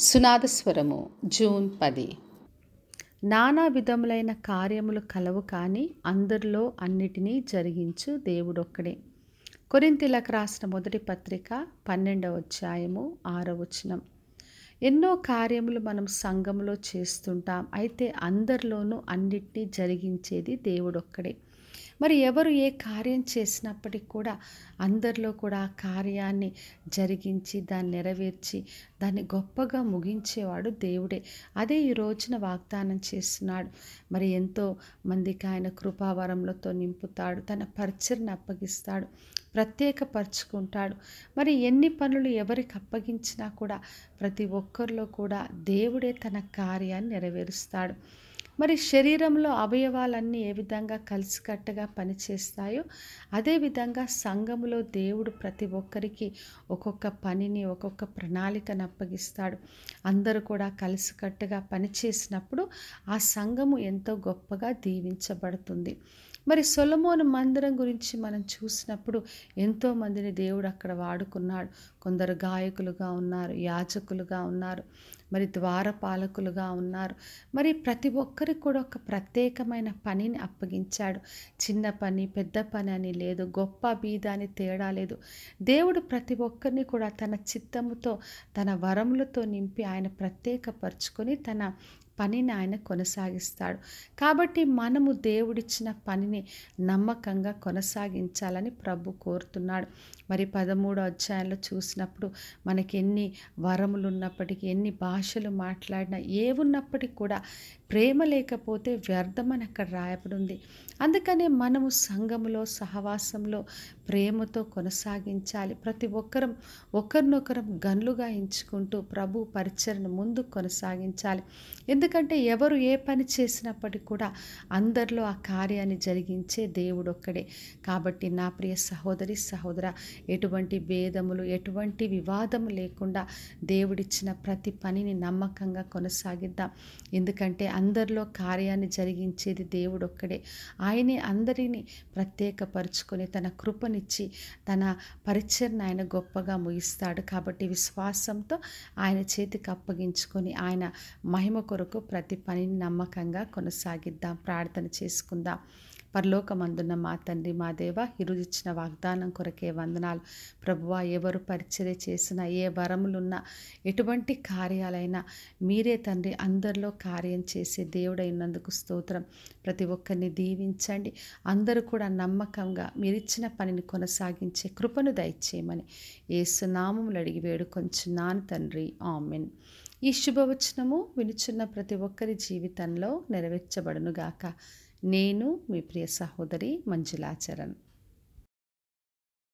సునాదస్వరము June 10. నానా విధములైన కార్యములు కలవు కానీ అందరిలో అన్నిటినీ జరిగించు దేవుడొక్కడే. కొరింథీలకు రాసిన మొదటి పత్రిక 12వ అధ్యాయము 6వ వచనం. ఎన్నో కార్యములు మనం సంఘములో చేస్తుంటాం. అయితే అందరిలోనూ అన్నిటినీ జరిగించేది దేవుడొక్కడే. మరి ఎవరు ఏ కార్యం చేసినప్పటికీ కూడా అందరిలో కూడా ఆ కార్యాన్ని జరిగించి దాన్ని నెరవేర్చి దాన్ని గొప్పగా ముగించేవాడు దేవుడే. అదే ఈ రోజున వాగ్దానం చేస్తున్నాడు. మరి ఎంతో మందికి ఆయన కృపావరములతో నింపుతాడు, తన పరిచర్ని అప్పగిస్తాడు, ప్రత్యేకపరుచుకుంటాడు. మరి ఎన్ని పనులు ఎవరికి అప్పగించినా కూడా ప్రతి ఒక్కరిలో కూడా దేవుడే తన కార్యాన్ని నెరవేరుస్తాడు. మరి శరీరంలో అవయవాలన్నీ ఏ విధంగా కలిసికట్టుగా పనిచేస్తాయో అదేవిధంగా సంఘములో దేవుడు ప్రతి ఒక్కరికి ఒక్కొక్క పనిని, ఒక్కొక్క ప్రణాళికను అప్పగిస్తాడు. అందరూ కూడా కలిసికట్టుగా పనిచేసినప్పుడు ఆ సంఘము ఎంతో గొప్పగా దీవించబడుతుంది. మరి సొలొమోను మందిరం గురించి మనం చూసినప్పుడు ఎంతోమందిని దేవుడు అక్కడ వాడుకున్నాడు. కొందరు గాయకులుగా ఉన్నారు, యాజకులుగా ఉన్నారు, మరి ద్వారపాలకులుగా ఉన్నారు. మరి ప్రతి ఒక్కరికి కూడా ఒక ప్రత్యేకమైన పనిని అప్పగించాడు. చిన్న పని, పెద్ద పని అని లేదు, గొప్ప బీద అని తేడా లేదు. దేవుడు ప్రతి ఒక్కరిని కూడా తన చిత్తముతో, తన వరములతో నింపి ఆయన ప్రత్యేకపరుచుకొని తన పనిని ఆయన కొనసాగిస్తాడు. కాబట్టి మనము దేవుడిచ్చిన పనిని నమ్మకంగా కొనసాగించాలని ప్రభు కోరుతున్నాడు. మరి 13వ అధ్యాయంలో చూసినప్పుడు మనకి ఎన్ని వరములు ఉన్నప్పటికీ, ఎన్ని భాషలు మాట్లాడినా, ఏవున్నప్పటికీ కూడా ప్రేమ లేకపోతే వ్యర్థమని అక్కడ రాయబడి ఉంది. అందుకనే మనము సంఘములో, సహవాసంలో ప్రేమతో కొనసాగించాలి. ప్రతి ఒక్కరం ఒకరినొకరం గన్లుగా ఎంచుకుంటూ ప్రభు పరిచర్ను ముందు కొనసాగించాలి. ఎందుకంటే ఎవరు ఏ పని చేసినప్పటికీ కూడా అందరిలో ఆ కార్యాన్ని జరిగించే దేవుడు ఒక్కడే. కాబట్టి నా ప్రియ సహోదరి, సహోదర, ఎటువంటి భేదములు, ఎటువంటి వివాదము లేకుండా దేవుడిచ్చిన ప్రతి పనిని నమ్మకంగా కొనసాగిద్దాం. ఎందుకంటే అందరిలో కార్యాన్ని జరిగించేది దేవుడు ఒక్కడే. ఆయనే అందరినీ ప్రత్యేకపరుచుకొని తన కృపనిచ్చి తన పరిచర్ను ఆయన గొప్పగా ముగిస్తాడు. కాబట్టి విశ్వాసంతో ఆయన చేతికి అప్పగించుకొని ఆయన మహిమ కొరకు ప్రతి పనిని నమ్మకంగా కొనసాగిద్దాం. ప్రార్థన చేసుకుందాం. పరలోకమందున్న మా తండ్రి, మా దేవ, ఈరోజు ఇచ్చిన వాగ్దానం కొరకే వందనాలు. ప్రభువా, ఎవరు పరిచర్య చేసినా, ఏ వరములున్నా, ఎటువంటి కార్యాలైనా మీరే తండ్రి అందరిలో కార్యం చేసే దేవుడైనందుకు స్తోత్రం. ప్రతి ఒక్కరిని దీవించండి. అందరూ కూడా నమ్మకంగా మీరిచ్చిన పనిని కొనసాగించే కృపను దయచేయమని యేసు నామములో అడిగి వేడుకొంచున్నాను తండ్రి, ఆమెన్. ఈ శుభవచనము వినుచున్న ప్రతి ఒక్కరి జీవితంలో నెరవేర్చబడునుగాక. నేను మీ ప్రియ సహోదరి మంజులాచరణ్.